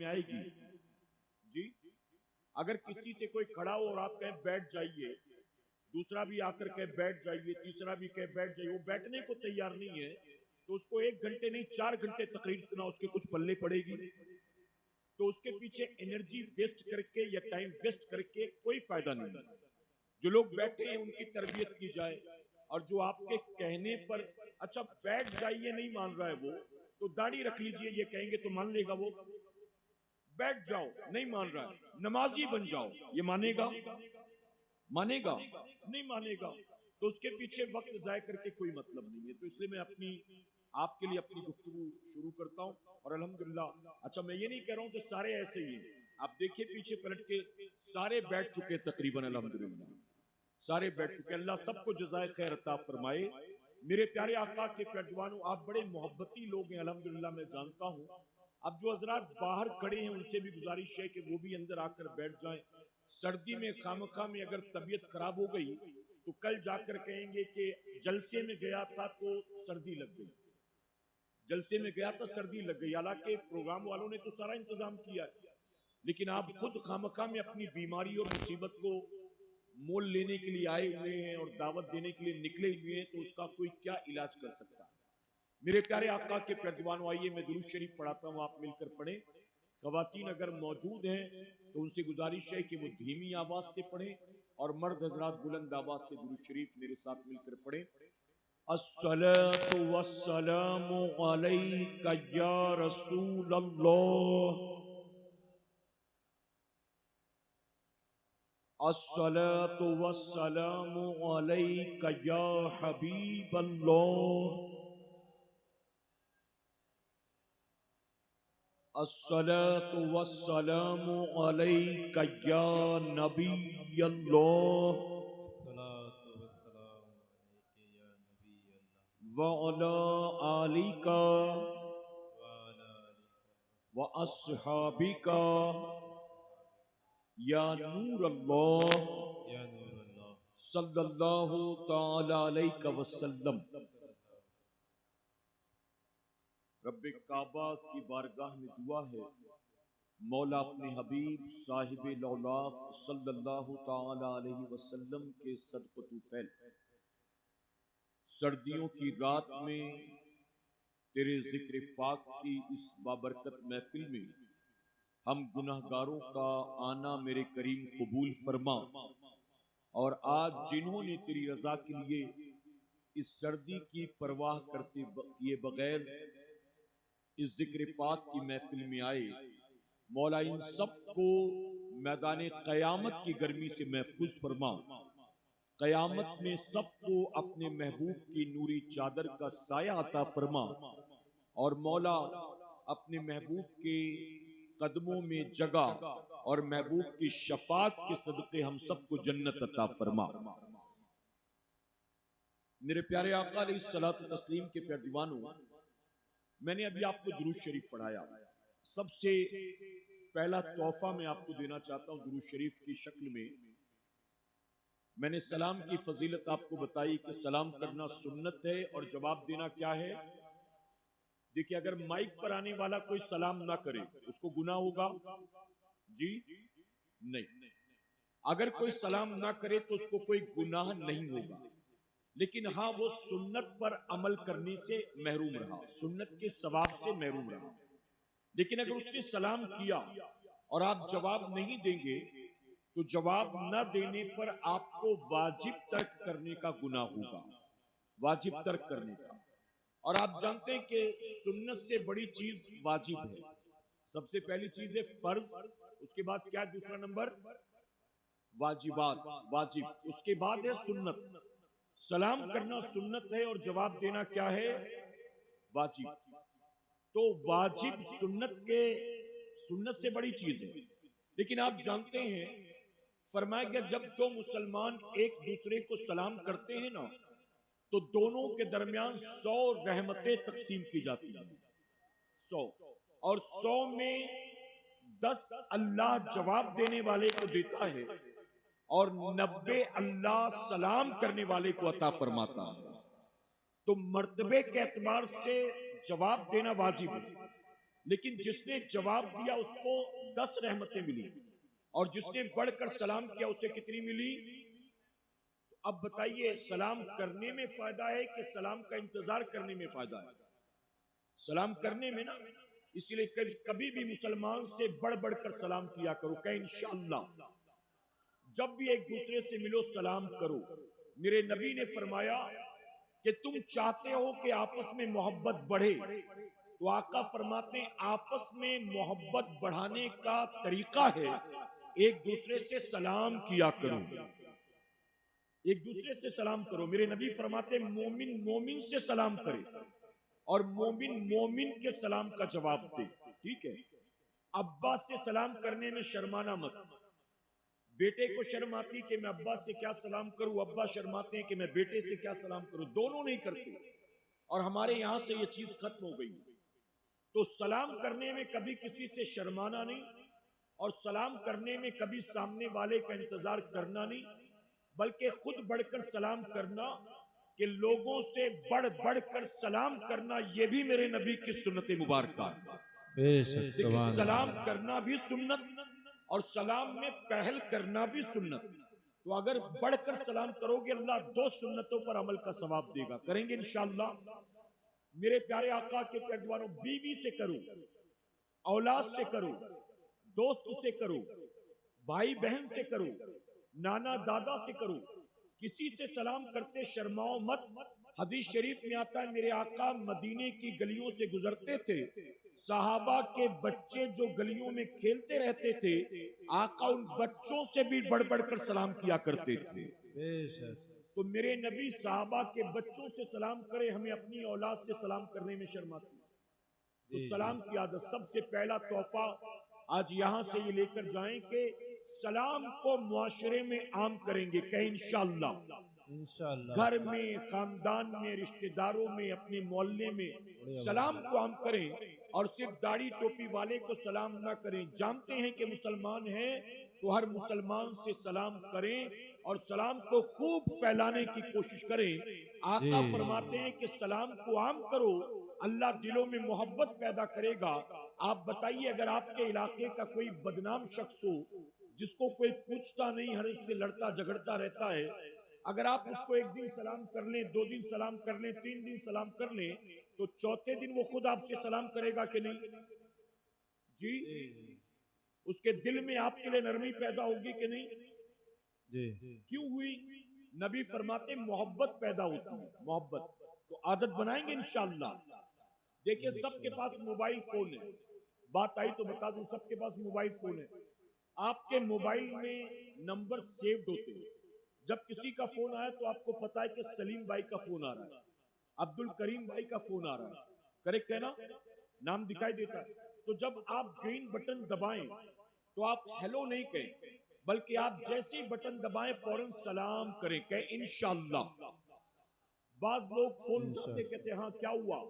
में आएगी जी। अगर किसी से कोई खड़ा हो और आप कहें बैठ जाइए, दूसरा भी आकर कहे बैठ जाइए, तीसरा भी कहे बैठ जाइए, वो बैठने को तैयार नहीं है, तो उसको 1 घंटे नहीं 4 घंटे तकरीर सुना, उसके कुछ पल्ले पड़ेगी? तो उसके पीछे एनर्जी वेस्ट करके या टाइम वेस्ट करके कोई फायदा नहीं। जो लोग बैठे हैं उनकी तरबियत की जाए, और जो आपके कहने पर अच्छा बैठ जाइए नहीं मान रहा है वो, तो दाढ़ी रख लीजिए, ये कहेंगे तो मान लेगा वो। बैठ जाओ नहीं मान रहा है, नमाजी बन जाओ, ये मानेगा? मानेगा नहीं मानेगा। तो उसके पीछे वक्त जाय करके कोई मतलब नहीं है। तो इसलिए मैं आपके लिए अपनी गुफ्तगू शुरू करता हूं, और अल्हम्दुलिल्लाह, अच्छा मैं ये नहीं कह रहा हूं कि सारे ऐसे ही हैं, आप देखिए पीछे पलट के सारे बैठ चुके तकरीबन, अल्हम्दुलिल्लाह सारे बैठ चुके। अल्लाह सबको जज़ाए खैर अता फरमाए। मेरे प्यारे आका के प्यारवानों, आप बड़े मोहब्बती लोग हैं, अल्हम्दुलिल्लाह मैं जानता हूं। अब जो हजरात बाहर खड़े हैं उनसे भी गुजारिश है कि वो भी अंदर आकर बैठ जाएं। सर्दी में खामखा में अगर तबीयत खराब हो गई तो कल जाकर कहेंगे कि जलसे में गया था तो सर्दी लग गई, जलसे में गया था सर्दी लग गई। हालांकि प्रोग्राम वालों ने तो सारा इंतजाम किया है, लेकिन आप खुद खामखा में अपनी बीमारी और मुसीबत को मोल लेने के लिए आए हुए हैं और दावत देने के लिए निकले हुए हैं, तो उसका कोई क्या इलाज कर सकता है? मेरे प्यारे आका के प्यारवानों, आइए मैं दुरूद शरीफ पढ़ाता हूँ, आप मिलकर पढ़ें। खवातीन अगर मौजूद हैं तो उनसे गुजारिश है कि वो धीमी आवाज से पढ़ें, और मर्द हजरात बुलंद आवाज से दुरूद शरीफ मेरे साथ मिलकर पढ़ें। अस्सलातु वस्सलामु अलैका या रसूल अल्लाह, अस्सलातु वस्सलामु अलैका या हबीब अल्लाह, अस्सलातु वस्सलामु अलैका या नबी अल्लाह, व अला आलिका व अस्हाबिका या नूर अल्लाह सल्लल्लाहु ताला अलैहि वसल्लम। रब्बे काबा की बारगाह में दुआ है, मौला अपने हबीब साहिब लौलाक सल्लल्लाहु ताला अलैहि वसल्लम के सदक़तु फैल, सर्दियों की रात में तेरे जिक्र पाक की इस बाबरकत महफिल में हम गुनाहगारों का आना मेरे करीम कबूल फरमा, और आज जिन्होंने तेरी रजा के लिए इस सर्दी की परवाह किए बगैर इस जिक्र पाक की महफिल में आए, मौला इन सबको मैदान क़यामत की गर्मी से महफूज फरमा। क़यामत में सबको अपने महबूब की नूरी चादर का साया अता फरमा, और मौला अपने महबूब के कदमों में जगह और महबूब की शफात के सदक़े हम सबको जन्नत अता फरमा। मेरे प्यारे आका अलैहिस्सलातु तस्लीम के प्यारे दीवानों, मैंने अभी आपको दुरूद शरीफ पढ़ाया। सबसे पहला तोहफा मैं आपको देना चाहता हूं दुरूद शरीफ की शक्ल में। मैंने सलाम की फजीलत आपको बताई कि सलाम करना सुन्नत है और जवाब देना क्या है। देखिए, अगर माइक पर आने वाला कोई सलाम ना करे उसको गुनाह होगा जी? नहीं। अगर कोई सलाम ना करे तो उसको कोई गुनाह नहीं होगा, लेकिन हाँ वो सुन्नत पर अमल करने से महरूम रहा, सुन्नत के सवाब से महरूम रहा। लेकिन अगर उसने सलाम किया और आप जवाब नहीं देंगे तो जवाब न देने पर आपको वाजिब तर्क करने का गुनाह होगा, वाजिब तर्क करने का। और आप जानते हैं कि सुन्नत से बड़ी चीज वाजिब है। सबसे पहली चीज है फर्ज, उसके बाद क्या दूसरा नंबर? वाजिबात, वाजिब, उसके बाद है सुन्नत। सलाम करना सुन्नत है और जवाब देना क्या है? वाजिब। तो वाजिब सुन्नत से बड़ी चीज है। लेकिन आप जानते हैं, फरमाया गया जब दो मुसलमान एक दूसरे को सलाम करते हैं ना, तो दोनों के दरमियान 100 रहमतें तकसीम की जाती हैं। 100, और 100 में 10 अल्लाह जवाब देने वाले को देता है और 90 अल्लाह सलाम करने वाले को अता फरमाता है। तो मर्तबे के एतबार से जवाब देना वाजिब है। लेकिन जिसने जवाब दिया उसको 10 रहमतें मिली, और जिसने बढ़कर सलाम किया उसे कितनी मिली? अब बताइए, सलाम करने में फायदा है कि सलाम का इंतजार करने में फायदा है? सलाम करने में ना। इसलिए कभी भी मुसलमान से बढ़ बढ़कर सलाम किया करो। कह इंशाअल्लाह जब भी एक दूसरे से मिलो सलाम करो। मेरे नबी ने फरमाया कि तुम चाहते हो कि आपस में मोहब्बत बढ़े, तो आका फरमाते हैं आपस में मोहब्बत बढ़ाने का तरीका है एक दूसरे से सलाम किया करो। एक दूसरे से सलाम करो। मेरे नबी फरमाते मोमिन मोमिन से सलाम करे और मोमिन मोमिन के सलाम का जवाब दे। ठीक है। अब्बा से सलाम करने में शर्माना मत। बेटे को शर्म आती कि मैं अब्बा से क्या सलाम करूं, अब्बा शर्माते हैं कि मैं बेटे से क्या सलाम करूं। दोनों नहीं करते, और हमारे यहां से ये चीज खत्म हो गई। तो सलाम करने में कभी किसी से शर्माना नहीं, और सलाम करने में कभी सामने वाले का इंतजार करना नहीं, बल्कि खुद बढ़कर सलाम करना, कि लोगों से बढ़ बढ़कर सलाम करना, यह भी मेरे नबी की सुन्नत मुबारक है। देखिए, सलाम करना भी सुन्नत और सलाम में पहल करना भी सुन्नत। तो अगर बढ़कर सलाम करोगे, अल्लाह 2 सुन्नतों पर अमल का सवाब देगा। करेंगे इंशाअल्लाह। मेरे प्यारे आका के पैगंबरों, बीवी से करो, औलाद से करो, दोस्त से करो, भाई बहन से करो, नाना दादा से करो, किसी से सलाम करते शर्माओ मत। हदीस शरीफ में आता है मेरे आका मदीने की गलियों से गुजरते थे, सहाबा के बच्चे जो गलियों में खेलते रहते थे, आका उन बच्चों से भी बढ़ बढ़कर सलाम किया करते थे। तो मेरे नबी सहाबा के बच्चों से सलाम करे, हमें अपनी औलाद से सलाम करने में शर्माती। तो सलाम की आदत, सबसे पहला तोहफा आज यहां से ये लेकर जाएं कि सलाम को मुआशरे में आम करेंगे। कहें इंशाअल्लाह। घर में, खानदान में, रिश्तेदारों में, अपने मोहल्ले में सलाम को आम करें, और सिर्फ दाढ़ी टोपी वाले को सलाम ना करें। जानते हैं कि मुसलमान हैं तो हर मुसलमान से सलाम करें और सलाम को खूब फैलाने की कोशिश करें। आका फरमाते हैं कि सलाम को आम करो, अल्लाह दिलों में मोहब्बत पैदा करेगा। आप बताइए, अगर आपके इलाके का कोई बदनाम शख्स हो, जिसको कोई पूछता नहीं, हर इससे लड़ता झगड़ता रहता है, अगर आप उसको एक दिन सलाम कर लें, 2 दिन सलाम कर लें, 3 दिन सलाम कर लें, तो चौथे दिन वो खुद आपसे सलाम करेगा कि नहीं जी? उसके दिल में आपके लिए नरमी पैदा होगी कि नहीं जी? क्यों हुई? नबी फरमाते मोहब्बत पैदा होती है, मोहब्बत। तो आदत बनाएंगे इंशाअल्लाह। देखिए, सबके पास मोबाइल फोन है। बात आई तो बता दूं, सबके पास मोबाइल फोन है। आपके मोबाइल में नंबर सेव्ड होते हैं। जब किसी का फोन आया तो आपको पता है कि सलीम भाई का फोन आ रहा है, अब्दुल करीम भाई का फोन आ रहा है। करेक्ट है ना? नाम दिखाई देता है। तो जब आप ग्रीन बटन दबाएं तो आप हेलो नहीं कहें, बल्कि आप जैसे ही बटन दबाएं फौरन सलाम करें। कहें इंशाअल्लाह। बाज लोग फोन उठाते, कहते हाँ क्या हुआ,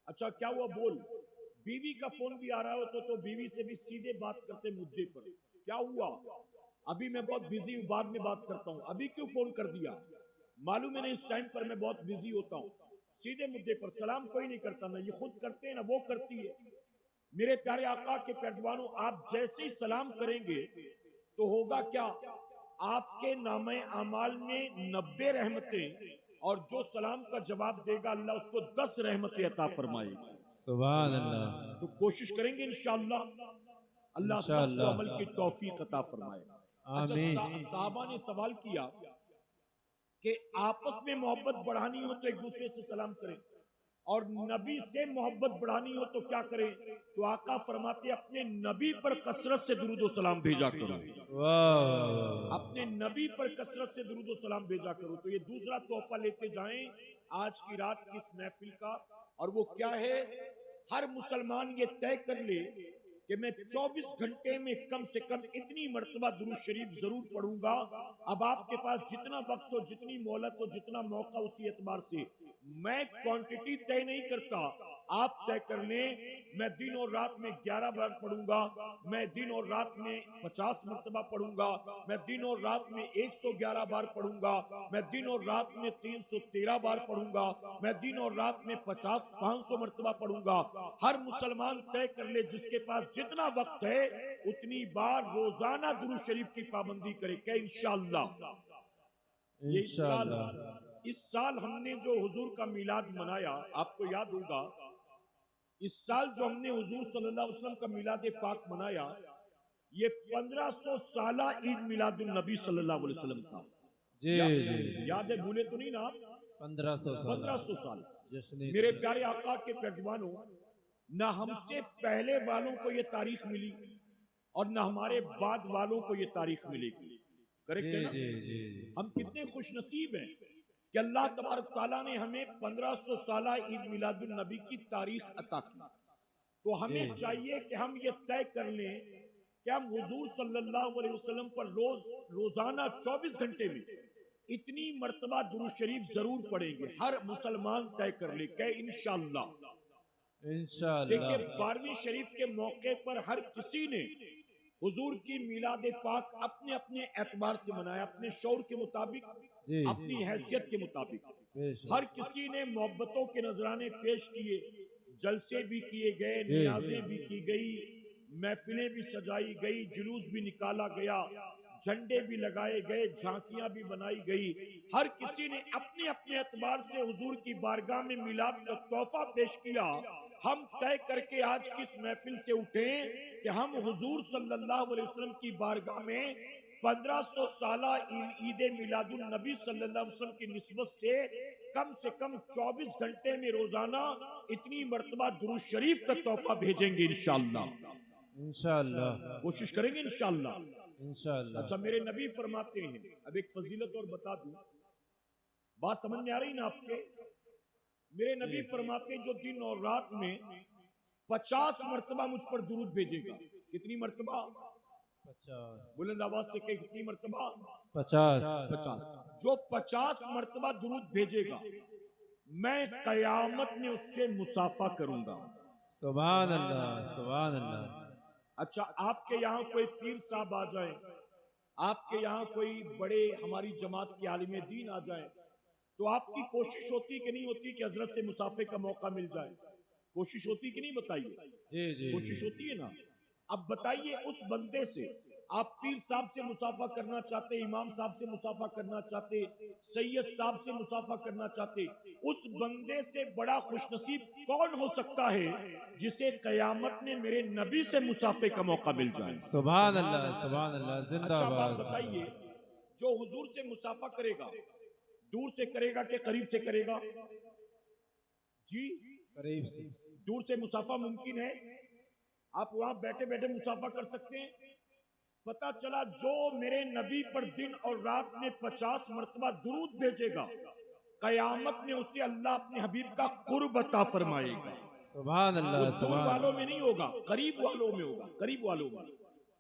अच्छा क्या हुआ बोल। बीवी का फोन भी आ रहा हो तो बीवी से भी सीधे बात करते मुद्दे पर, क्या हुआ, अभी मैं बहुत बिजी हूं, बाद में बात करता हूं, अभी क्यों फोन कर दिया, मालूम है ना इस टाइम पर मैं बहुत बिजी होता हूं। सीधे मुद्दे पर। सलाम कोई नहीं करता, ना ये खुद करते हैं ना वो करती है। मेरे प्यारे आका के पैगंबरों, आप जैसे ही सलाम करेंगे तो होगा क्या, आपके नामे अमाल में 90 रहमतें, और जो सलाम का जवाब देगा अल्लाह उसको 10 रहमतें अता फरमाएगा। सुभान अल्लाह। तो कोशिश करेंगे इंशाअल्लाह, अल्लाह सबको अमल की तौफीक अता फरमाए। अच्छा, साहबा ने सवाल किया कि आपस में मोहब्बत बढ़ानी हो तो एक दूसरे से सलाम करें, और नबी से मोहब्बत बढ़ानी हो तो क्या करें? तो आका फरमाते अपने नबी पर कसरत से दुरूद व सलाम भेजा करो। अपने नबी पर कसरत से दुरूद व सलाम भेजा करो। तो ये दूसरा तोहफा लेते जाएं आज की रात की इस महफिल का, और वो क्या है? हर मुसलमान ये तय कर ले कि मैं 24 घंटे में कम से कम इतनी मर्तबा दुरूद शरीफ जरूर पढ़ूंगा। अब आपके पास जितना वक्त हो, जितनी मोहलत हो, जितना मौका, उसी एतबार से। मैं क्वांटिटी तय नहीं करता, आप तय कर लें, मैं दिन और रात में 11 बार पढ़ूंगा, मैं दिन और रात में 50 मरतबा पढ़ूंगा, मैं दिन और रात में 111 बार पढ़ूंगा, मैं दिन और रात में 313 बार पढ़ूंगा, मैं दिन और रात में 500 मरतबा पढ़ूंगा। हर मुसलमान तय कर ले जिसके पास जितना वक्त है उतनी बार रोजाना दुरूद शरीफ की पाबंदी करे। क्या इंशाअल्लाह? ये इस साल हमने जो हुजूर का मिलाद मनाया, आपको याद होगा इस साल जो हमने हुजूर सल्लल्लाहु अलैहि वसल्लम का मिलाद पाक मनाया, ये 1500 साला ईद मिलादुन नबी सल्लल्लाहु अलैहि वसल्लम था। जी याद है, भूले तो नहीं ना आप? 1500 साल। मेरे प्यारे आका के फैजवानों, ना हमसे पहले वालों को ये तारीख मिली और ना हमारे बाद वालों को ये तारीख मिलेगी। करेक्ट है ना? हम कितने खुश नसीब हैं कि अल्लाह तबारक तआला ने हमें 1500 साला ईद मिलादुन नबी की तारीख अता की। तो हमें चाहिए कि हम ये तय कर लें कि हम हुजूर सल्लल्लाहु अलैहि वसल्लम पर रोजाना 24 घंटे में इतनी मर्तबा दुरूद शरीफ जरूर पढ़ेंगे। हर मुसलमान तय कर ले कि इंशाअल्लाह। देखिए, 12वीं शरीफ के मौके पर हर किसी ने हुजूर की मिलाद पाक अपने अपने एतबार से मनाया, अपने शौर के मुताबिक, अपनी हैसियत के मुताबिक। हर किसी ने मोहब्बतों के नजराने पेश किए, जलसे भी किए गए, नियाजें भी की गई, महफिलें भी सजाई गई, जुलूस भी निकाला गया, झंडे भी लगाए गए, झांकियां भी बनाई गई। हर किसी ने अपने अपने एतबार से हुजूर की बारगाह में मिलाद का तोहफा पेश किया। हम तय करके आज किस महफिल से उठे कि हम हुजूर सल्लल्लाहु अलैहि वसल्लम की बारगाह में 1500 साला ईद मिलादुन नबी सल्लल्लाहु अलैहि वसल्लम की निस्बत से कम 24 घंटे में रोजाना इतनी मर्तबा दुरूद शरीफ का तोहफा भेजेंगे इंशाअल्लाह। कोशिश करेंगे इंशाअल्लाह। अच्छा, मेरे नबी फरमाते हैं, अब एक फजीलत और बता दूं, बात समझ में आ रही ना आपके? मेरे नबी फरमाते जो दिन और रात में 50 मरतबा मुझ पर दुरूद भेजेगा। कितनी मरतबा? 50। बुलंद आवाज से कहे, कितनी मरतबा? 50। जो 50 मरतबा दुरूद भेजेगा, मैं कयामत में उससे मुसाफा करूंगा। सुभान अल्लाह, सुभान अल्लाह। अच्छा, आपके यहाँ कोई पीर साहब आ जाए, आपके यहाँ कोई बड़े हमारी जमात के आलिम दीन आ जाए, तो आपकी कोशिश होती कि नहीं होती कि हजरत से मुसाफे का मौका मिल जाए? कोशिश होती कि नहीं? बताइए। कोशिश होती है ना? अब बताइए, उस बंदे से आप पीर साहब से मुसाफा करना चाहते, इमाम साहब से मुसाफा करना चाहते, सैयद साहब से मुसाफा करना चाहते, उस बंदे से बड़ा खुशनसीब कौन हो सकता है जिसे कयामत में मेरे नबी से मुसाफे का मौका मिल जाए? सुभान अल्लाह, सुभान अल्लाह, जिंदाबाद। अच्छा, बात बताइए, जो हुजूर से मुसाफा करेगा, दूर से करेगा कि करीब से करेगा? जी, करीब से। दूर से मुसाफा मुमकिन है, आप वहां बैठे बैठे मुसाफा कर सकते हैं। पता चला जो मेरे नबी पर दिन और रात में 50 मरतबा दुरूद भेजेगा, कयामत में उससे अल्लाह अपने हबीब का कुर्ब अता फरमाएगा। सुभान अल्लाह। दूर वालों में नहीं होगा, करीब वालों में होगा, करीब वालों में।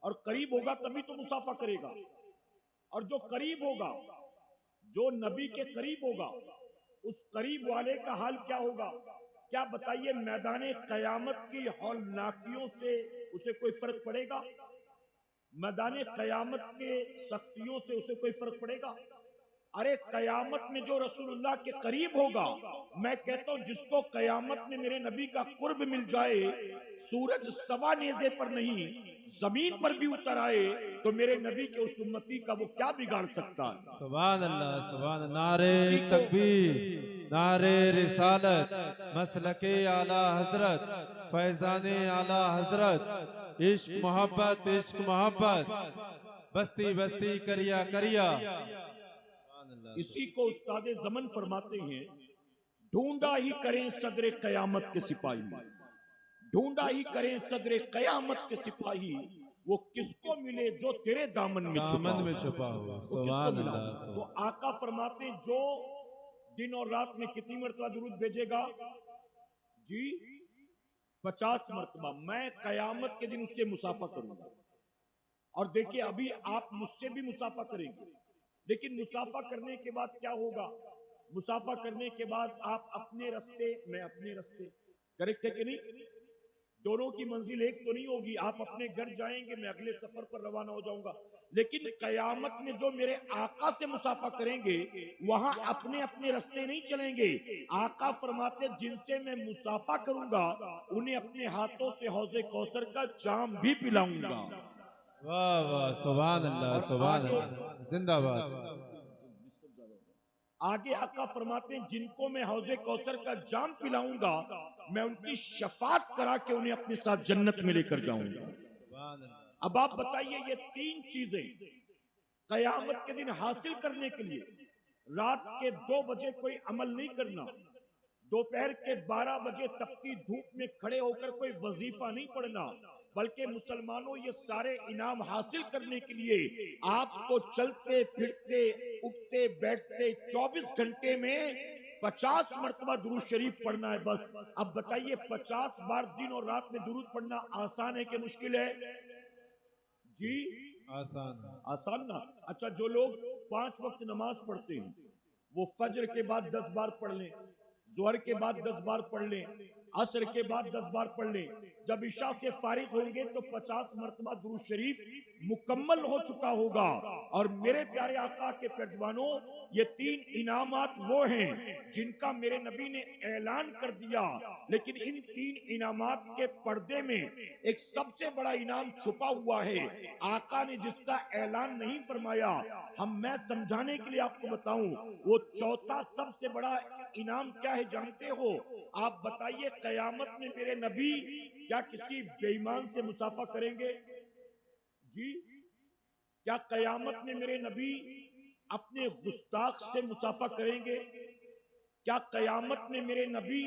और करीब होगा तभी तो मुसाफा करेगा। और जो करीब होगा, जो नबी के करीब होगा, उस करीब वाले का हाल क्या होगा? क्या बताइए, मैदान कयामत की हौलनाकियों से उसे कोई फर्क पड़ेगा? मैदान कयामत के सख्तियों से उसे कोई फर्क पड़ेगा? अरे, कयामत में जो रसूलुल्लाह के करीब होगा, मैं कहता हूं जिसको कयामत में मेरे नबी का कुर्ब मिल जाए, सूरज सवा नेज़े पर नहीं जमीन पर भी उतर आए तो मेरे नबी के उस उम्मती का वो क्या बिगाड़ सकता है? सुभान अल्लाह, सुभान। नारे तकबीर, नारे रिसालत, मसलके आला हजरत, फैजाने आला हजरत, इश्क मोहब्बत, इश्क मोहब्बत, बस्ती बस्ती करिया करिया। इसी को उस्ताद ज़मन फरमाते हैं, ढूंढा ही करें सदरे कयामत के सिपाही, ढूंढा ही करें सदरे कयामत के सिपाही, वो किसको मिले जो तेरे दामन में छुपा हो। वो किसको मिला? तो आका फरमाते हैं, जो दिन और रात में कितनी मरतबा दुरूद भेजेगा? जी, 50 मरतबा। मैं कयामत के दिन उससे मुसाफा करूंगा। और देखिए, अभी आप मुझसे भी मुसाफा करेंगे, लेकिन मुसाफा करने के बाद क्या होगा? मुसाफा करने के बाद आप अपने रास्ते, मैं अपने रास्ते, करेक्ट है कि नहीं? दोनों की मंजिल एक तो नहीं होगी। आप अपने घर जाएंगे, मैं अगले सफर पर रवाना हो जाऊंगा, लेकिन कयामत में जो मेरे आका से मुसाफा करेंगे वहां अपने अपने रास्ते नहीं चलेंगे। आका फरमाते जिनसे मैं मुसाफा करूंगा उन्हें अपने हाथों से हौजे कौसर का जाम भी पिलाऊंगा। वाह वाह, सुभान अल्लाह, और सुभान आगे अल्लाह, जिंदाबाद। आगे आका फरमाते हैं जिनको मैं हौजे कौसर का जाम पिलाऊंगा मैं उनकी शफात करा के उन्हें अपने साथ जन्नत में लेकर जाऊंगा। सुभान अल्लाह। अब आप बताइए ये तीन चीजें कयामत के दिन हासिल करने के लिए रात के 2 बजे कोई अमल नहीं करना, दोपहर के 12 बजे तपती धूप में खड़े होकर कोई वजीफा नहीं पढ़ना, बल्कि मुसलमानों ये सारे इनाम हासिल करने के लिए आपको चलते फिरते उठते बैठते 24 घंटे में 50 मरतबा दुरूद शरीफ पढ़ना है बस। अब बताइए 50 बार दिन और रात में दुरूद पढ़ना आसान है कि मुश्किल है? जी आसान है। आसान ना। अच्छा, जो लोग 5 वक्त नमाज पढ़ते हैं वो फजर के बाद 10 बार पढ़ लें, जोहर के बाद 10 बार पढ़ लें, असर के बाद 10 बार पढ़ लें, जब ईशा से फारिग होंगे तो 50 मरतबा दुरूद शरीफ मुकम्मल हो चुका होगा। और मेरे प्यारे आका के पैरवानों, ये 3 इनामात वो हैं जिनका मेरे नबी ने ऐलान कर दिया, लेकिन इन 3 इनामात के पर्दे में एक सबसे बड़ा इनाम छुपा हुआ है आका ने जिसका ऐलान नहीं फरमाया। मैं समझाने के लिए आपको बताऊं, वो चौथा सबसे बड़ा इनाम क्या है जानते हो? आप बताइए कयामत में मेरे नबी क्या किसी बेईमान से मुसाफा करेंगे? जी, क्या कयामत में मेरे नबी अपने गुस्ताख से मुसाफा करेंगे? क्या कयामत में मेरे नबी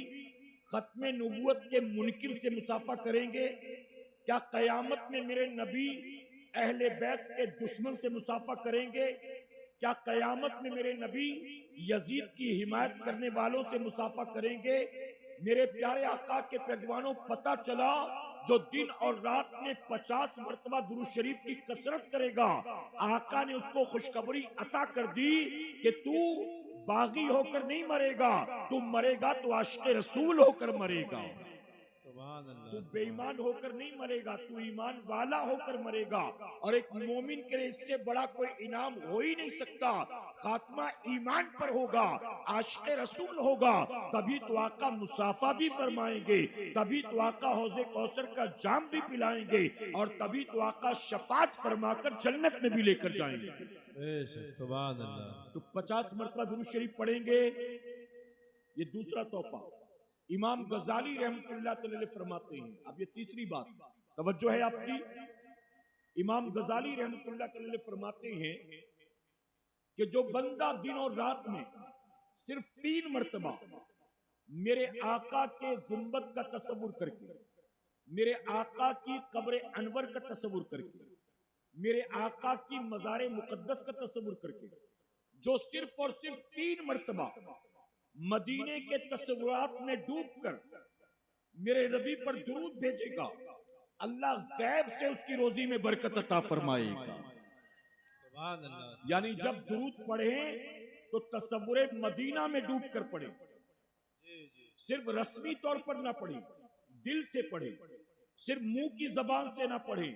खत्मे नबूवत के मुनकिर से मुसाफा करेंगे? क्या कयामत में मेरे नबी अहले बैत के दुश्मन से मुसाफा करेंगे? क्या कयामत में मेरे नबी यजीद की हिमायत करने वालों से मुसाफा करेंगे? मेरे प्यारे आका के पैगवानों, पता चला जो दिन और रात में 50 मरतबा दुरूद शरीफ की कसरत करेगा, आका ने उसको खुशखबरी अता कर दी कि तू बागी होकर नहीं मरेगा, तू मरेगा तो आशिक़ रसूल होकर मरेगा। सुभान तू अल्लाह, सुभान बेईमान होकर नहीं मरेगा, तू ईमान वाला होकर मरेगा। और एक मोमिन के लिए इससे बड़ा कोई इनाम हो ही नहीं सकता। खात्मा ईमान पर होगा, आशिक़ रसूल होगा, तभी तो आका मुसाफा भी फरमाएंगे, तभी तो आका हौज़े कौसर का जाम भी पिलाएंगे, और तभी तो आका शफात फरमाकर जन्नत में भी लेकर जाएंगे। बेशक, सुभान अल्लाह। तो 50 मरतबा दुरूद शरीफ पढ़ेंगे, ये दूसरा तोहफा। इमाम गजाली रहमतुल्लाह अलैह फरमाते हैं, अब ये तीसरी बात तवज्जो है आपकी। इमाम गजाली रहमतुल्लाह अलैह फरमाते हैं कि जो बंदा दिन और रात में सिर्फ 3 मरतबा मेरे आका के गुंबद का तस्वुर करके, मेरे आका की कब्र अनवर का तस्वुर करके, मेरे आका की मज़ार मुकद्दस का तस्वुर करके, जो सिर्फ और सिर्फ 3 मरतबा मदीने के तस्वुरात में डूबकर मेरे नबी पर दुरूद भेजेगा, अल्लाह गैब से उसकी रोजी में बरकत अता फरमाएगा। सुभान अल्लाह। यानी जब दुरूद पढ़े तो तस्वुरे मदीना में डूब कर पढ़े, सिर्फ रस्मी तौर पर ना पढ़े, दिल से पढ़े, सिर्फ मुंह की जबान से ना पढ़े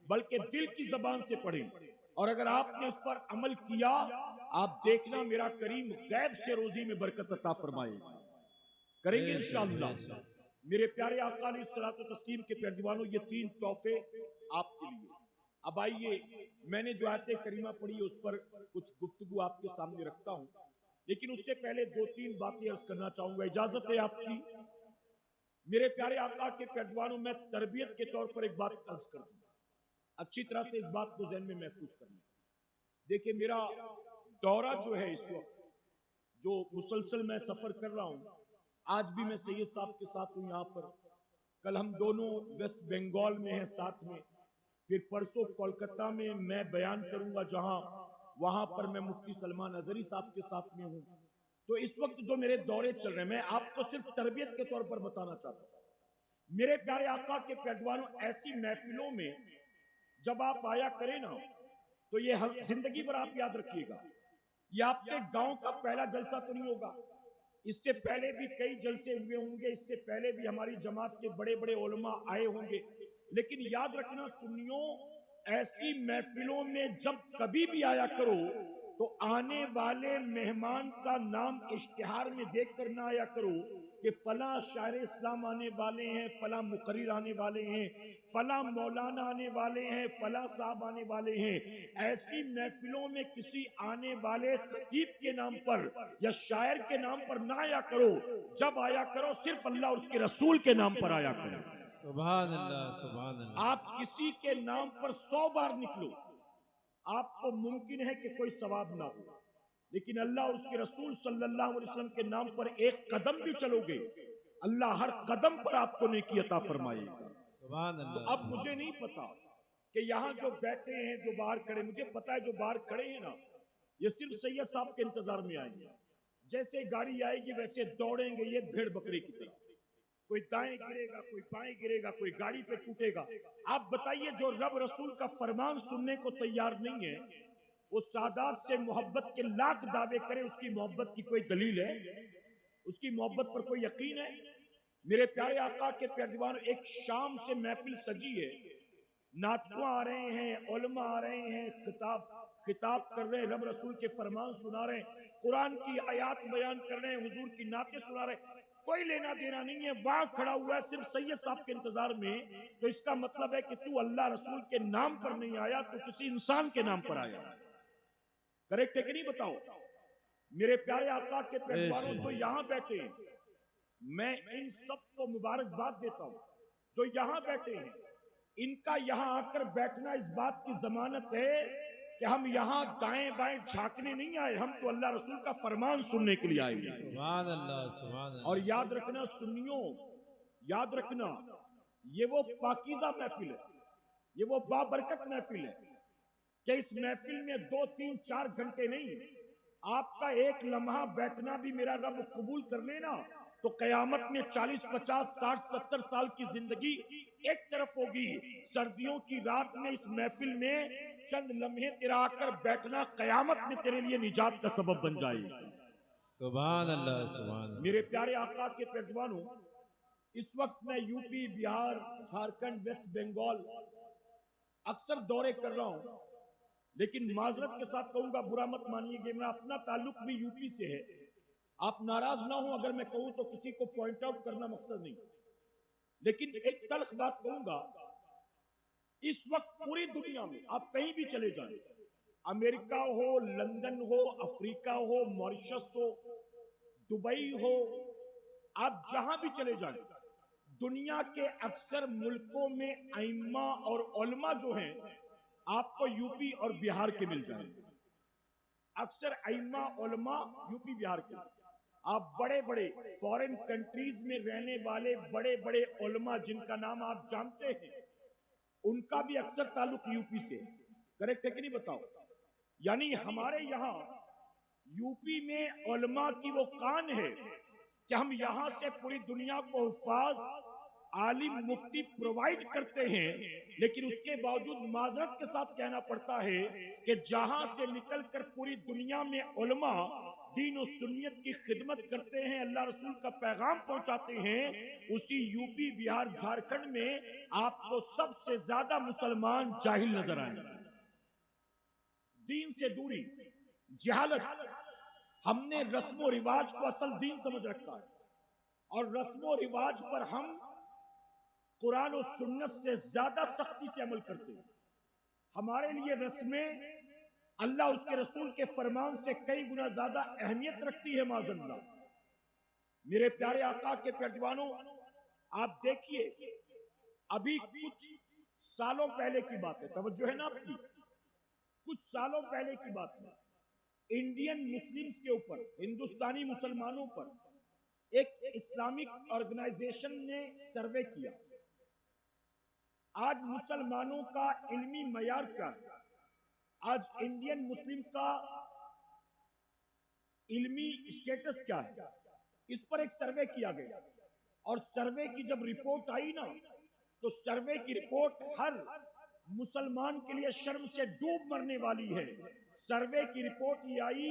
बल्कि दिल की जबान से पढ़े। और अगर आपने इस पर अमल किया, आप देखना मेरा करीम गैब से रोजी में बरकत अता फरमाएगा। करेंगे इंशाअल्लाह। मेरे प्यारे आका अलैहिस्सलातु तस्लीम के प्यारे दीवानों, ये 3 तोहफे आपके लिए। अब आइए, मैंने जो आयत करीमा पढ़ी उस पर कुछ गुफ्तगू आपके सामने रखता हूं, लेकिन उससे पहले 2-3 बातें अर्ज करना चाहूंगा, इजाजत है आपकी? मेरे प्यारे आका के प्यारे दीवानों, मैं तरबियत के तौर पर एक बात अर्ज कर दूं, अच्छी तरह से इस बात को ज़हन में महफूज कर लें। देखिए, मेरा दौरा जो है इस वक्त, जो मुसलसल मैं सफर कर रहा हूं, आज भी मैं सैयद साहब के साथ हूं यहाँ पर, कल हम दोनों वेस्ट बंगाल में हैं साथ में, फिर परसों कोलकाता में मैं बयान करूंगा जहां, वहां पर मैं मुफ्ती सलमान अजहरी साहब के साथ में हूं। तो इस वक्त जो मेरे दौरे चल रहे हैं, मैं आपको सिर्फ तरबियत के तौर पर बताना चाहता हूं। मेरे प्यारे आका के पैरवानों, ऐसी महफिलों में जब आप आया करें ना, तो ये हर जिंदगी भर आप याद रखिएगा, ये आपके गांव का पहला जलसा तो नहीं होगा, इससे पहले भी कई जलसे हुए होंगे, इससे पहले भी हमारी जमात के बड़े बड़े उलमा आए होंगे, लेकिन याद रखना सुन्नियों, ऐसी महफिलों में जब कभी भी आया करो तो आने वाले मेहमान का नाम इश्तिहार में देख कर ना आया करो कि फला शायर इस्लाम आने वाले हैं, फला मुकर्रिर आने वाले हैं, फला मौलाना आने वाले हैं, फला साहब आने वाले हैं। ऐसी महफिलों में किसी आने वाले खतीब के नाम पर या शायर के नाम पर ना आया करो। जब आया करो सिर्फ अल्लाह और उसके रसूल के नाम पर आया करो। सुभान अल्लाह, सुभान अल्लाह। आप किसी के नाम पर 100 बार निकलो, आपको मुमकिन है कि कोई सवाब ना हो, लेकिन अल्लाह और उसके रसूल सल्लल्लाहु अलैहि वसल्लम के नाम पर एक कदम भी चलोगे, अल्लाह हर कदम पर आपको नेकी अता फरमाएगा। सुभान तो अल्लाह, अब मुझे नहीं पता कि यहाँ जो बैठे हैं, जो बाहर खड़े, मुझे पता है जो बाहर खड़े हैं ना, ये सिर्फ सैयद साहब के इंतजार में आएंगे। जैसे गाड़ी आएगी वैसे दौड़ेंगे ये भेड़ बकरी की तरह, कोई दाएं गिरेगा, कोई बाएं गिरेगा, कोई गाड़ी पे टूटेगा। आप बताइए, जो रब रसूल का फरमान सुनने को तैयार नहीं है, वो सादात से मोहब्बत के लाख दावे करे, उसकी मोहब्बत की कोई दलील है? उसकी मोहब्बत पर कोई यकीन है? मेरे प्यारे आका के प्यारे दीवान, एक शाम से महफिल सजी है, नातवा आ रहे हैं, उलमा आ रहे हैं, खिताब कर रहे हैं, रब रसूल के फरमान सुना रहे हैं, कुरान की आयात बयान कर रहे हैं, हुजूर की नातें सुना रहे हैं, कोई लेना देना नहीं है। वहां खड़ा हुआ है सिर्फ सैयद साहब के इंतजार में, तो इसका मतलब है कि तू अल्लाह रसूल के नाम पर नहीं आया, तो किसी इंसान के नाम पर आया। करेक्ट है कि नहीं बताओ? मेरे प्यारे आका के प्यारे जो यहाँ बैठे हैं, मैं इन सबको मुबारकबाद देता हूँ। जो यहाँ बैठे हैं, इनका यहाँ आकर बैठना इस बात की जमानत है कि हम यहाँ दाएं बाएं झांकने नहीं आए, हम तो अल्लाह रसूल का फरमान सुनने के लिए आए हैं। सुभान अल्लाह, सुभान अल्लाह। और याद रखना सुन्नियों, याद रखना, ये वो पाकीज़ा महफिल है, ये वो बाबरकत महफिल है कि इस महफिल में 2, 3, 4 घंटे नहीं, आपका एक लम्हा बैठना भी मेरा रब कबूल कर लेना, तो कयामत में 40, 50, 60, 70 साल की जिंदगी एक तरफ होगी। सर्दियों की रात में इस महफिल में चंद लम्हे तेरा आकर बैठना कयामत में तेरे लिए निजात का सबब बन जाएगा। सुभान अल्लाह, सुभान अल्लाह। मेरे प्यारे आका के पैजवानों, इस वक्त मैं यूपी, बिहार, झारखंड, वेस्ट बंगाल अक्सर दौरे कर रहा हूं, लेकिन माजरत के साथ कहूंगा, बुरा मत मानिएगा, मेरा अपना ताल्लुक भी यूपी से है। आप नाराज ना हो अगर मैं कहूं तो, किसी को पॉइंट आउट करना मकसद नहीं, लेकिन एक तल्ख बात कहूंगा, इस वक्त पूरी दुनिया में आप कहीं भी चले जाएं, अमेरिका हो, लंदन हो, अफ्रीका हो, मॉरिशस हो, दुबई हो, आप जहां भी चले जाएं, दुनिया के अक्सर मुल्कों में आइम्मा और उलमा जो हैं आपको यूपी और बिहार के मिल जाएंगे। अक्सर आइम्मा उलमा यूपी बिहार के। आप बड़े बड़े फॉरेन कंट्रीज में रहने वाले बड़े बड़े उलमा जिनका नाम आप जानते हैं, उनका भी अक्सर ताल्लुक यूपी से। करेक्ट है कि नहीं बताओ? यानी हमारे यहाँ यूपी में उलमा की वो कान है कि हम यहाँ से पूरी दुनिया को हुफ्फाज, आलिम, मुफ्ती प्रोवाइड करते हैं, लेकिन उसके बावजूद माजरत के साथ कहना पड़ता है कि जहां से निकलकर पूरी दुनिया में उलमा दीन और सुन्नियत की खिदमत करते हैं, अल्लाह रसूल का पैगाम पहुंचाते हैं, उसी यूपी, बिहार, झारखंड में आपको सबसे ज्यादा मुसलमान जाहिल नजर आएंगे। दीन से दूरी, जहालत। हमने रस्म रिवाज को असल दीन समझ रखा है, और रस्म रिवाज पर हम कुरान और सुन्नत से ज्यादा सख्ती से अमल करते हैं। हमारे लिए रस्में अल्लाह उसके रसूल के फरमान से कई गुना ज्यादा अहमियत रखती है माज़अल्लाह। मेरे प्यारे आका के प्यारे दीवानों, आप देखिए, अभी कुछ सालों पहले की बात है, तवज्जो है ना आपकी, कुछ सालों पहले की बात है, इंडियन मुस्लिम्स के ऊपर, हिंदुस्तानी मुसलमानों पर एक इस्लामिक ऑर्गेनाइजेशन ने सर्वे किया। आज मुसलमानों का इल्मी मयार क्या है, आज इंडियन मुस्लिम का इल्मी स्टेटस क्या है, इस पर एक सर्वे किया गया। और सर्वे की जब रिपोर्ट आई ना, तो सर्वे की रिपोर्ट हर मुसलमान के लिए शर्म से डूब मरने वाली है। सर्वे की रिपोर्ट ये आई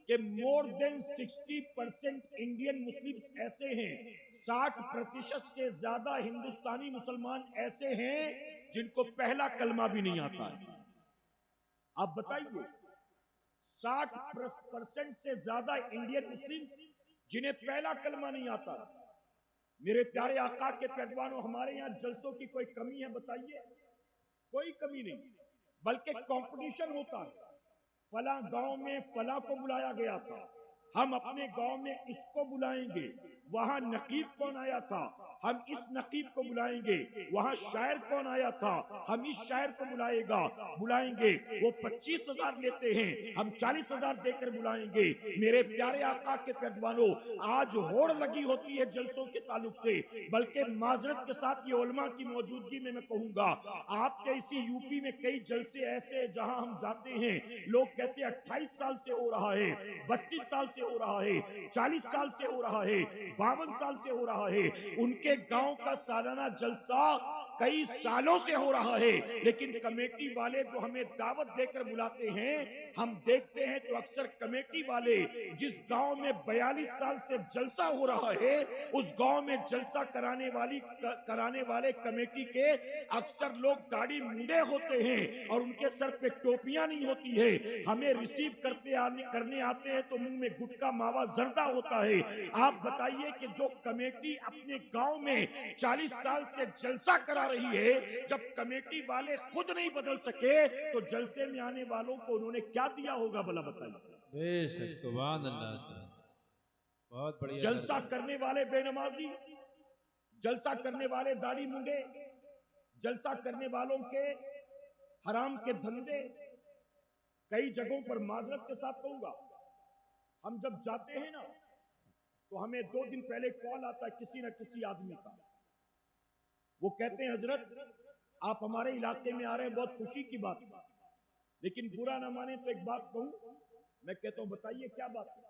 कि मोर देन 60% इंडियन मुस्लिम ऐसे हैं, 60% से ज्यादा हिंदुस्तानी मुसलमान ऐसे हैं जिनको पहला कलमा भी नहीं आता है। आप बताइए, 60% से ज्यादा इंडियन मुस्लिम जिन्हें पहला कलमा नहीं आता। मेरे प्यारे आका के पैरवानों, हमारे यहाँ जलसों की कोई कमी है? बताइए। कोई कमी नहीं, बल्कि कंपटीशन होता है। फला गांव में फला को बुलाया गया था, हम अपने गांव में इसको बुलाएंगे। वहां नकीब कौन आया था, हम इस नकीब को बुलाएंगे। वहां शायर कौन आया था, हम इस शायर को बुलाएंगे। वो 25,000 लेते हैं, हम 40,000 देकर बुलाएंगे। मेरे प्यारे आका के पैरवानों, आज होड़ लगी होती है जलसों के ताल्लुक से, बल्कि माजरत के साथ ये उलमा की मौजूदगी में मैं कहूंगा, आपके इसी यूपी में कई जलसे ऐसे जहां हम जाते हैं, लोग कहते हैं 28 साल से हो रहा है, 32 साल से हो रहा है, 40 साल से हो रहा है, 52 साल से हो रहा है। उनके गांव का सालाना जलसा कई सालों से हो रहा है, लेकिन कमेटी वाले जो हमें दावत देकर बुलाते हैं, हम देखते हैं तो अक्सर कमेटी वाले जिस गांव में 42 साल से जलसा हो रहा है, उस गांव में जलसा कराने वाले कमेटी के अक्सर लोग दाढ़ी मुंडे होते हैं और उनके सर पे टोपियां नहीं होती है। हमें रिसीव करने आते हैं तो मुंह में गुटखा मावा जर्दा होता है। आप बताइए कि जो कमेटी अपने गांव में 40 साल से जलसा करा रही है, जब कमेटी वाले खुद नहीं बदल सके तो जलसे में आने वालों को उन्होंने क्या दिया होगा भला बताइए। बेशक, सुभान अल्लाह। बहुत बढ़िया। जलसा करने वाले बेनमाजी, जलसा करने वाले दाढ़ी मुंडे, जलसा करने वालों के हराम के धंधे। कई जगहों पर माजरत के साथ कहूंगा, हम जब जाते हैं ना तो हमें 2 दिन पहले कॉल आता है किसी न किसी आदमी का। वो कहते हैं हजरत आप हमारे इलाके में आ रहे हैं, बहुत खुशी की बात है, लेकिन बुरा ना माने तो एक बात कहूं। मैं कहता हूं बताइए क्या बात है।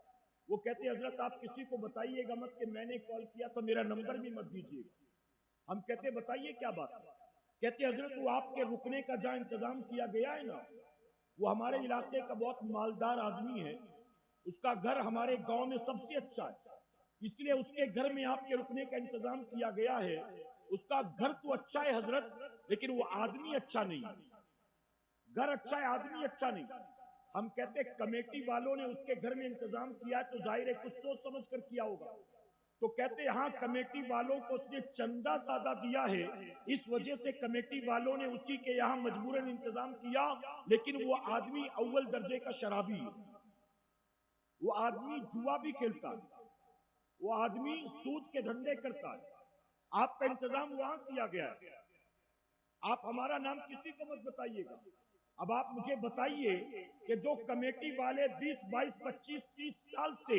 वो कहते हैं हजरत आप किसी को बताइएगा मत कि मैंने कॉल किया, तो मेरा नंबर भी मत दीजिएगा। हम कहते बताइए क्या बात है। कहते हजरत वो आपके रुकने का जहां इंतजाम किया गया है ना, वो हमारे इलाके का बहुत मालदार आदमी है, उसका घर हमारे गांव में सबसे अच्छा है, इसलिए उसके घर में आपके रुकने का इंतजाम किया गया है। उसका घर तो अच्छा है हजरत, लेकिन वो आदमी अच्छा नहीं। घर अच्छा है, आदमी अच्छा नहीं। हम कहते कमेटी वालों ने उसके घर में इंतजाम किया तो जाहिर है कुछ सोच समझ कर किया होगा। तो कहते हाँ कमेटी वालों को उसने चंदा ज्यादा दिया है, इस वजह से कमेटी वालों ने उसी के यहाँ मजबूरन इंतजाम किया, लेकिन वो आदमी अव्वल दर्जे का शराबी है, वो आदमी जुआ भी खेलता है, वो आदमी सूद के धंधे करता है। आपका इंतजाम वहां किया गया है, आप हमारा नाम किसी को मत बताइएगा। अब आप मुझे बताइए कि जो कमेटी वाले 20, 22, 25, 30 साल से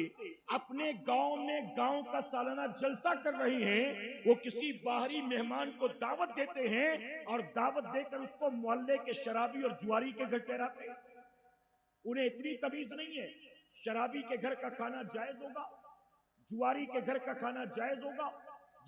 अपने गांव में गांव का सालाना जलसा कर रहे हैं, वो किसी बाहरी मेहमान को दावत देते हैं और दावत देकर उसको मोहल्ले के शराबी और जुआरी के घर ठहराते हैं। उन्हें इतनी तमीज नहीं है, शराबी के घर का खाना जायज होगा, जुआरी के घर का खाना जायज होगा,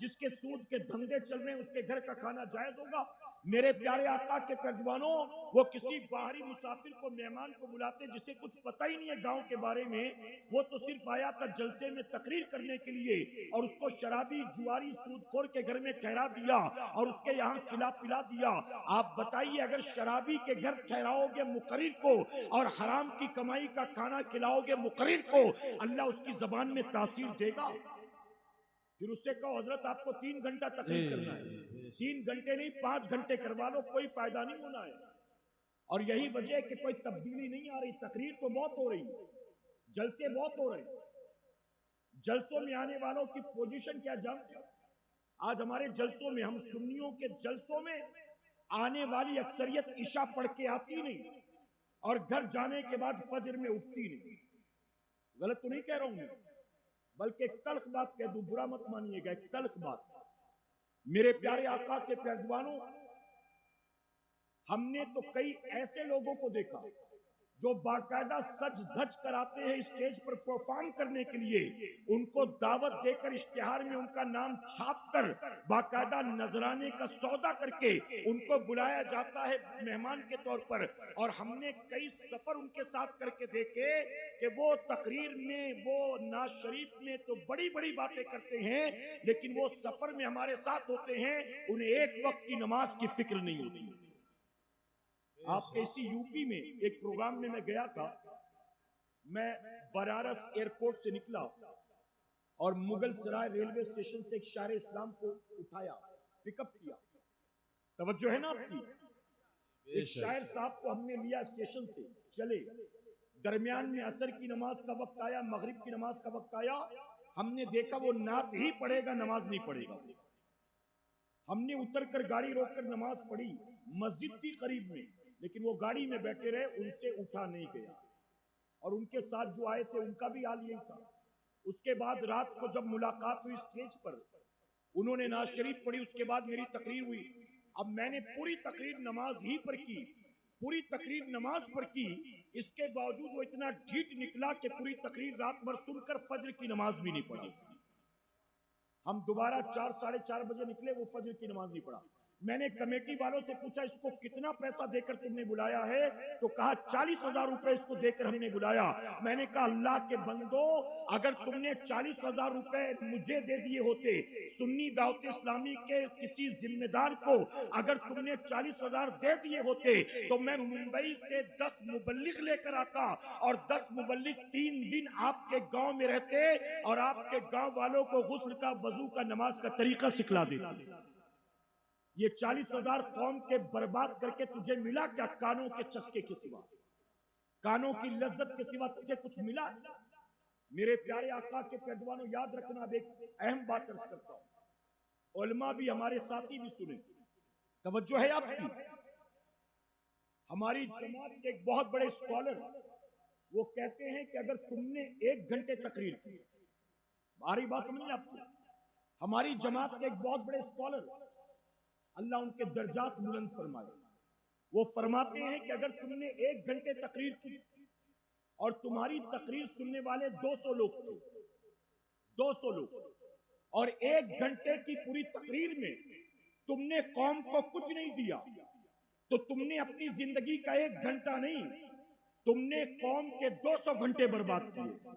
जिसके सूद के धंधे चल रहे हैं उसके घर का खाना जायज होगा। मेरे प्यारे आका के पैरवानों, वो किसी बाहरी मुसाफिर को, मेहमान को बुलाते जिसे कुछ पता ही नहीं है गांव के बारे में, वो तो सिर्फ आया था जलसे में तकरीर करने के लिए, और उसको शराबी जुआरी सूदखोर के घर में ठहरा दिया और उसके यहाँ खिला पिला दिया। आप बताइए अगर शराबी के घर ठहराओगे मुकर्रिर को और हराम की कमाई का खाना खिलाओगे मुकर्रिर को, अल्लाह उसकी जबान में तासीर देगा? फिर उससे कहो हजरत आपको 3 घंटा तकरीर करना है, 3 घंटे नहीं 5 घंटे करवा लो, कोई फायदा नहीं होना है। और यही वजह है कि कोई तब्दीली नहीं आ रही। तकरीर तो बहुत हो रही, जलसे बहुत हो रहे, जलसों में आने वालों की पोजीशन क्या जानते हो? आज हमारे जलसों में, हम सुन्नियों के जलसों में आने वाली अक्सरियत ईशा पढ़ के आती नहीं और घर जाने के बाद फजर में उठती नहीं। गलत तो नहीं कह रहा हूं मैं, बल्कि एक तल्ख बात कह दूं, बुरा मत मानिएगा, एक तल्ख बात। मेरे प्यारे आका के पैरवानों, हमने तो कई ऐसे लोगों को देखा जो बाकायदा सज धज कर आते हैं स्टेज पर परफॉर्म करने के लिए, उनको दावत देकर इश्तिहार में उनका नाम छाप कर बाकायदा नजराने का सौदा करके उनको बुलाया जाता है मेहमान के तौर पर। और हमने कई सफर उनके साथ करके देखे कि वो तकरीर में, वो नाज शरीफ में तो बड़ी बड़ी बातें करते हैं, लेकिन वो सफर में हमारे साथ होते हैं, उन्हें एक वक्त की नमाज की फिक्र नहीं होती। आपके इसी यूपी में एक प्रोग्राम में मैं गया था। मैं बनारस एयरपोर्ट से निकला और मुगल सराय रेलवे स्टेशन से एक शायर इस्लाम को उठाया, पिकअप किया। तवज्जो है ना आपकी? एक शायर साहब को हमने लिया स्टेशन से, चले। दरमियान में असर की नमाज का वक्त आया, मगरिब की नमाज का वक्त आया। हमने देखा वो नात ही पढ़ेगा, नमाज नहीं पढ़ेगा। हमने उतरकर गाड़ी रोककर नमाज पढ़ी, मस्जिद थी करीब में, लेकिन वो गाड़ी में बैठे रहे, उनसे उठा नहीं गया। और उनके साथ जो आए थे उनका भी हाल यही था। उसके बाद रात को जब मुलाकात हुई स्टेज पर, उन्होंने नाज शरीफ पढ़ी, उसके बाद मेरी तकरीर हुई। अब मैंने पूरी तकरीर नमाज ही पर की, पूरी तकरीर नमाज पर की। इसके बावजूद वो इतना ढीठ निकला कि पूरी तकरीर रात भर सुनकर फजर की नमाज भी नहीं पढ़ी। हम दोबारा 4, 4:30 बजे निकले, वो फजर की नमाज नहीं पढ़ा। मैंने कमेटी वालों से पूछा, इसको कितना पैसा देकर तुमने बुलाया है? तो कहा 40,000 रुपए इसको देकर हमने बुलाया। मैंने कहा अल्लाह के बंदो, अगर तुमने 40,000 रुपए मुझे दे दिए होते, सुन्नी दावत इस्लामी के किसी जिम्मेदार को अगर तुमने 40,000 दे दिए होते, तो मैं मुंबई से 10 मुबल्लिग लेकर आता और 10 मुबल्लिग 3 दिन आपके गांव में रहते और आपके गांव वालों को गुस्ल का, वजू का, नमाज का तरीका सिखला देते। ये 40,000 कौम के बर्बाद करके तुझे मिला क्या? कानों के चस्के के सिवा, कानों की लज्जत के सिवा तुझे कुछ मिला? मेरे प्यारे आका के पैदवानों, याद रखना, अब एक अहम बात अर्ज करता हूं, उलमा भी, हमारे साथी भी सुने, तवज्जो है आपकी। हमारी जमात के एक बहुत बड़े स्कॉलर, वो कहते हैं कि अगर तुमने 1 घंटे तकरीर की, हमारी बात समझिए आपको, हमारी जमात के एक बहुत बड़े स्कॉलर, अल्लाह उनके दर्जात बुलंद फरमाए, वो फरमाते हैं कि अगर तुमने 1 घंटे तकरीर की और तुम्हारी तकरीर सुनने वाले 200 लोग थे, 200 लोग, और 1 घंटे की पूरी तकरीर में तुमने कौम को कुछ नहीं दिया, तो तुमने अपनी जिंदगी का 1 घंटा नहीं, तुमने कौम के 200 घंटे बर्बाद किए,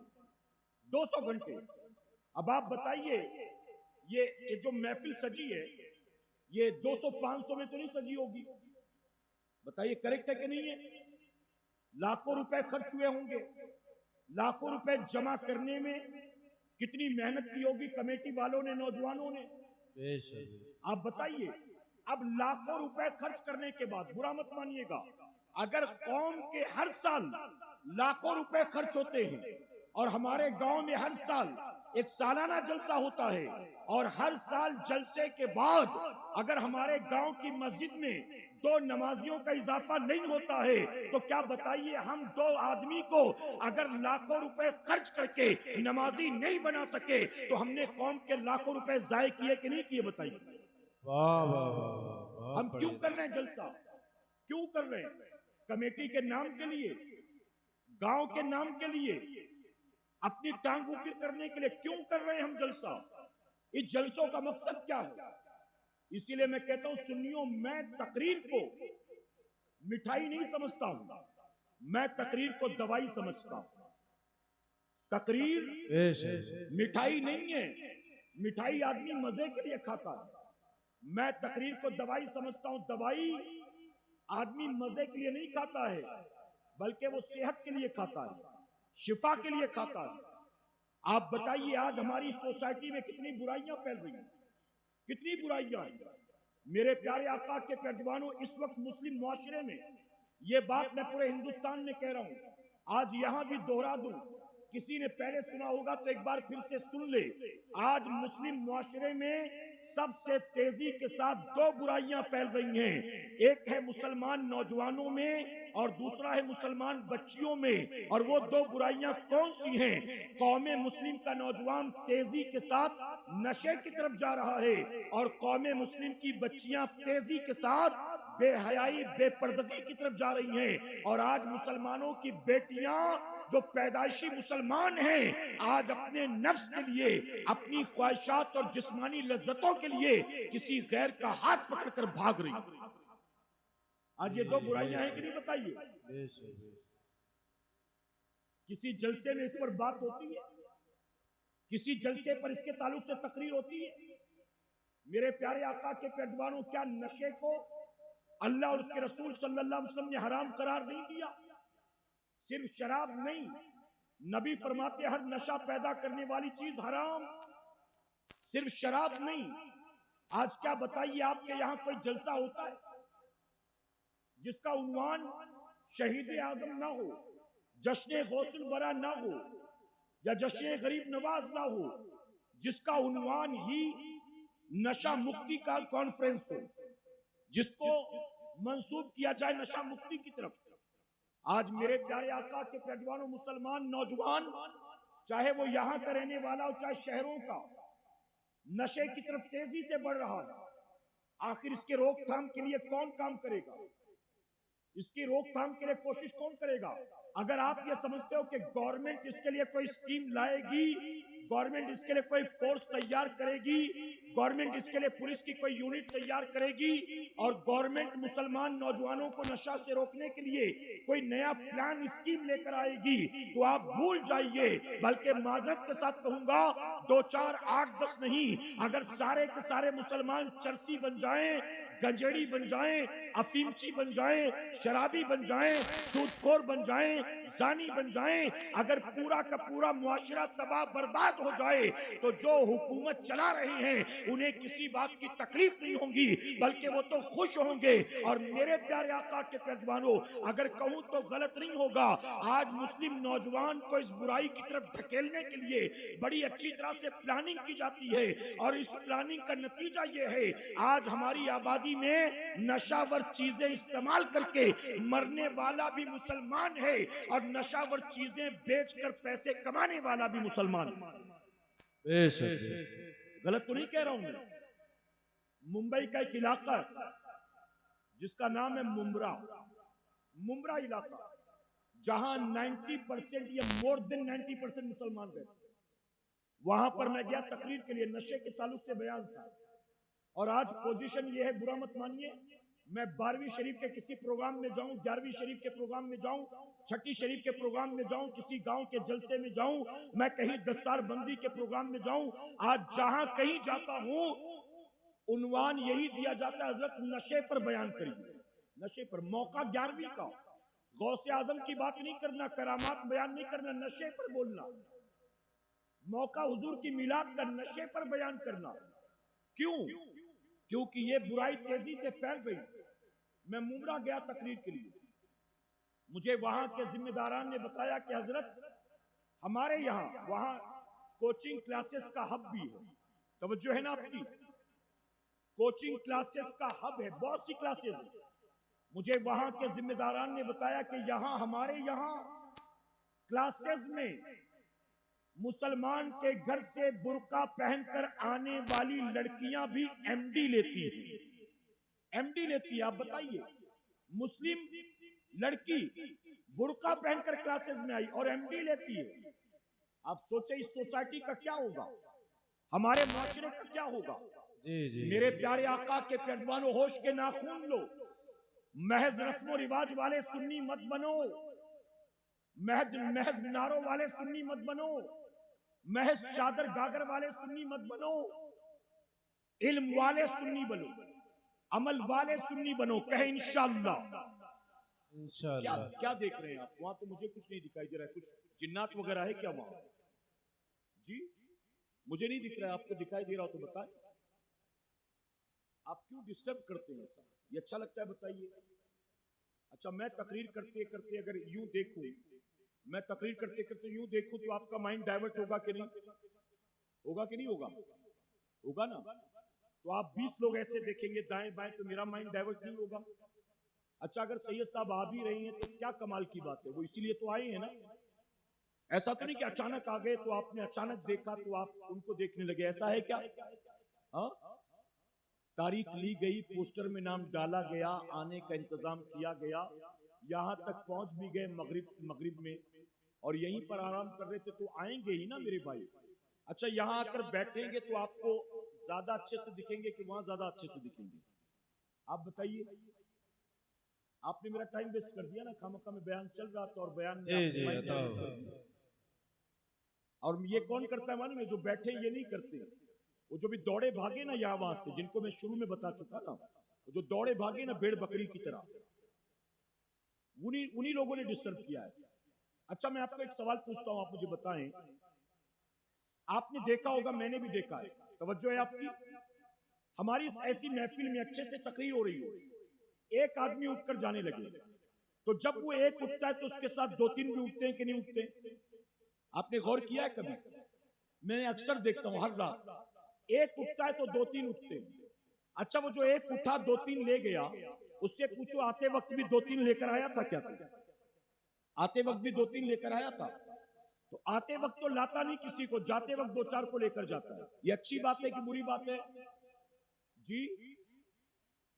200 घंटे। अब आप बताइए, ये जो महफिल सजी है, ये 200-500 में तो नहीं सजी होगी? बताइए, करेक्ट है कि नहीं है? लाखों रुपए खर्च हुए होंगे, लाखों रुपए जमा करने में कितनी मेहनत की होगी कमेटी वालों ने, नौजवानों ने। आप बताइए, अब लाखों रुपए खर्च करने के बाद, बुरा मत मानिएगा, अगर कौम के हर साल लाखों रुपए खर्च होते हैं और हमारे गांव में हर साल एक सालाना जलसा होता है, और हर साल जलसे के बाद अगर हमारे गांव की मस्जिद में 2 नमाजियों का इजाफा नहीं होता है, तो क्या बताइए, हम 2 आदमी को अगर लाखों रुपए खर्च करके नमाजी नहीं बना सके, तो हमने कौम के लाखों रुपए जाय किए कि नहीं किए? बताइए। वाह वाह वाह, हम क्यों कर रहे हैं जलसा? क्यों कर रहे हैं? कमेटी के नाम के लिए, गांव के नाम के लिए, अपनी टांग ऊपर करने के लिए क्यों कर रहे हैं हम जलसा? इस जलसों का मकसद क्या है? इसीलिए मैं कहता हूं सुन्नियों, मैं तकरीर को मिठाई नहीं समझता हूं, मैं तकरीर को दवाई समझता हूं। तकरीर मिठाई नहीं है, मिठाई आदमी मजे के लिए खाता है, मैं तकरीर को दवाई समझता हूं। दवाई आदमी मजे के लिए नहीं खाता है, बल्कि वो सेहत के लिए खाता है, शिफा के लिए खाता है। आप बताइए, आज हमारी सोसाइटी में कितनी बुराइयां फैल रही हैं, कितनी बुराइयां हैं। मेरे प्यारे आका के पैदवानों, इस वक्त मुस्लिम मुआशरे में, ये बात मैं पूरे हिंदुस्तान में कह रहा हूं, आज यहां भी दोहरा दूं, किसी ने पहले सुना होगा तो एक बार फिर से सुन ले। आज मुस्लिम मुआशरे में सबसे तेजी के साथ 2 बुराइयां फैल रही हैं। एक है मुसलमान नौजवानों में और दूसरा है मुसलमान बच्चियों में। और वो 2 बुराइयां कौन सी हैं? कौमे मुस्लिम का नौजवान तेजी के साथ नशे की तरफ जा रहा है और कौमे मुस्लिम की बच्चियां तेजी के साथ बेहयाई बेपर्दगी की तरफ जा रही हैं। और आज मुसलमानों की बेटियां जो पैदाइशी मुसलमान हैं, आज अपने नफ्स के लिए, अपनी ख्वाहिशात और जिस्मानी लज्जतों के लिए किसी गैर का हाथ पकड़कर भाग रही। आज ये दो बुराइयां हैं कि नहीं, बताइए। किसी जलसे में इस पर बात होती है, किसी जलसे पर इसके ताल्लुक से तकरीर होती है। मेरे प्यारे आका के पैदवानों, क्या नशे को अल्लाह और उसके रसूल सल्लल्लाहु अलैहि वसल्लम ने हराम करार नहीं दिया? सिर्फ शराब नहीं, नबी फरमाते हर नशा पैदा करने वाली चीज हराम। सिर्फ शराब नहीं। आज क्या बताइए, आपके यहां कोई जलसा होता है जिसका उन्वान शहीद आजम ना हो, जश्न गौसुल बरा ना हो, या जश्न गरीब नवाज ना हो, जिसका उन्वान ही नशा मुक्ति का कॉन्फ्रेंस हो, जिसको मंसूब किया जाए नशा मुक्ति की तरफ? आज मेरे प्यारे आका के पैदवानों, मुसलमान नौजवान, चाहे वो यहां का रहने वाला हो चाहे शहरों का, नशे की तरफ तेजी से बढ़ रहा है। आखिर इसके रोकथाम के लिए कौन काम करेगा? इसकी रोकथाम के लिए कोशिश कौन करेगा? अगर आप ये समझते हो कि गवर्नमेंट इसके लिए कोई स्कीम लाएगी, गवर्नमेंट इसके लिए कोई फोर्स तैयार करेगी, गवर्नमेंट इसके लिए पुलिस की कोई यूनिट तैयार करेगी, और गवर्नमेंट मुसलमान नौजवानों को नशा से रोकने के लिए कोई नया प्लान स्कीम लेकर आएगी, तो आप भूल जाइए। बल्कि माजरत के साथ कहूंगा, 2 4 8 10 नहीं, अगर सारे के सारे मुसलमान चरसी बन जाएं, गंजेड़ी बन जाएं, अफीमची बन जाएं, शराबी बन जाएं, सूदखोर बन जाएं, जानी बन जाएं, अगर पूरा का पूरा मुआशरा तबाह बर्बाद हो जाए, तो जो हुकूमत चला रहे हैं उन्हें किसी बात की तकलीफ नहीं होगी, बल्कि वो तो खुश होंगे। और मेरे प्यारे आका के पैदवानों, अगर कहूं तो गलत नहीं होगा, आज मुस्लिम नौजवान को इस बुराई की तरफ ढकेलने के लिए बड़ी अच्छी तरह से प्लानिंग की जाती है। और इस प्लानिंग का नतीजा ये है, आज हमारी आबादी में नशावर चीजें इस्तेमाल करके मरने वाला भी मुसलमान है, और नशावर चीजें बेचकर पैसे कमाने वाला भी मुसलमान। गलत तो नहीं कह रहा हूं मैं। मुंबई का एक इलाका जिसका नाम है मुंब्रा इलाका, जहां 90% या मोर देन 90% मुसलमान रहते। वहां पर मैं गया तकरीर के लिए, नशे के ताल्लुक से बयान था। और आज पोजीशन ये है, बुरा मत मानिए, मैं 12वीं शरीफ के किसी प्रोग्राम में जाऊं, 11वीं शरीफ के प्रोग्राम में जाऊं, 6ठी शरीफ के प्रोग्राम में जाऊं, किसी गांव के जलसे में जाऊं, मैं कहीं दस्तार बंदी के प्रोग्राम में जाऊं, आज जहां कहीं जाता हूं, उन्वान यही दिया जाता है, हजरत नशे पर बयान करिए। नशे पर मौका 11वीं का, गौसे आजम की बात नहीं करना, करामात बयान नहीं करना, नशे पर बोलना। मौका हुजूर की मिलाद का, नशे पर बयान करना। क्यों? क्योंकि ये बुराई तेजी से फैल गई। मैं मुंब्रा गया तकरीर के लिए, मुझे वहां के जिम्मेदारान ने बताया कि हजरत हमारे यहाँ वहां कोचिंग क्लासेस का हब भी है। तवज्जो है ना आपकी? कोचिंग क्लासेस का हब है, बहुत सी क्लासेस है। मुझे वहां के जिम्मेदारान ने बताया कि यहाँ हमारे यहाँ क्लासेस में मुसलमान के घर से बुर्का पहनकर आने वाली लड़कियां भी एमडी लेती हैं। एमडी लेती है। आप बताइए, मुस्लिम लड़की बुर्का पहनकर क्लासेस में आई और एमडी लेती है। आप सोचे इस सोसाइटी का क्या होगा, हमारे माशरे का क्या होगा? जी। मेरे प्यारे आका के पैदवानों, होश के नाखून लो। महज रस्मो रिवाज वाले सुन्नी मत बनो, महज नारों वाले सुन्नी मत बनो, महज चादर गागर वाले सुन्नी मत बनो। इल्म वाले सुन्नी बनो, अमल वाले सुन्नी बनो। कहे इंशाअल्लाह। क्या देख रहे हैं आप? वहां तो मुझे कुछ नहीं दिखाई दे रहा है। कुछ जिन्नात वगैरह है क्या वहां? जी, मुझे नहीं दिख रहा है। आपको दिखाई दे रहा हो तो बताएं। आप क्यों डिस्टर्ब करते हैं? ऐसा ये अच्छा लगता है? बताइए। अच्छा, मैं तकरीर करते करते अगर यूं देखूं, मैं तकरीर करते करते यूं देखूं, तो आपका माइंड डाइवर्ट होगा कि नहीं? होगा कि नहीं होगा? होगा ना? तो आप 20 लोग ऐसे देखेंगे दाएं बाएं, तो मेरा माइंड डाइवर्ट नहीं होगा? अच्छा, अगर सैयद साहब आ भी रहे हैं तो क्या कमाल की बात है, वो इसीलिए तो आए हैं ना। ऐसा तो नहीं कि अचानक आ गए तो आपने अचानक देखा तो आप उनको देखने लगे, ऐसा है क्या? हाँ, तारीख ली गई, पोस्टर में नाम डाला गया, आने का इंतजाम किया गया, यहाँ तक पहुंच भी गए मगरिब में, और यहीं पर आराम कर रहे थे। तो आएंगे ही ना मेरे भाई। अच्छा, यहाँ आकर बैठेंगे तो आपको ज्यादा अच्छे से दिखेंगे कि वहां ज्यादा अच्छे से दिखेंगे? आप बताइए। आपने मेरा टाइम वेस्ट कर दिया ना, खामखा में बयान चल रहा था और बयान में जी आपने जी माइक बताओ। डाइवर्ट कर दिया। और ये कौन करता है मालूम है? जो बैठे ये नहीं करते, वो जो भी दौड़े भागे ना यहाँ वहां से, जिनको मैं शुरू में बता चुका ना, वो जो दौड़े भागे ना भेड़ बकरी की तरह, उन्हीं उन्हीं लोगों ने डिस्टर्ब किया है। अच्छा, मैं आपको एक सवाल पूछता हूं, आप मुझे बताएं। आपने देखा होगा, मैंने भी देखा है, तवज्जो है आपकी। हमारी इस ऐसी महफिल में अच्छे से तकरीर हो रही हो, एक आदमी उठकर जाने लगे, तो जब वो एक उठता है तो उसके साथ दो तीन भी उठते हैं कि नहीं उठते? आपने गौर किया है कभी? मैं अक्सर देखता हूं हर रात, एक उठता है तो दो तीन उठते हैं। अच्छा, वो जो एक उठा दो तीन ले गया, उससे पूछो आते वक्त भी दो तीन लेकर आया था क्या? आते वक्त भी दो तीन लेकर आया था? तो आते वक्त तो लाता नहीं किसी को, जाते वक्त दो चार को लेकर जाता है। ये अच्छी बात है कि बुरी बात है? जी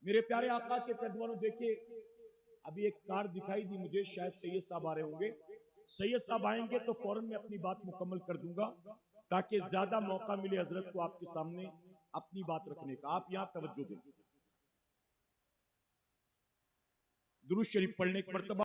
मेरे प्यारे आका के पैदवानों, देखिए अभी एक कार दिखाई दी मुझे, शायद सैयद साहब आ रहे होंगे। सैयद साहब आएंगे तो फौरन मैं अपनी बात मुकम्मल कर दूंगा, ताकि ज्यादा मौका मिले हजरत को आपके सामने अपनी बात रखने का। आप यहां तवज्जो दें, दुरूद शरीफ पढ़ने की मर्तबा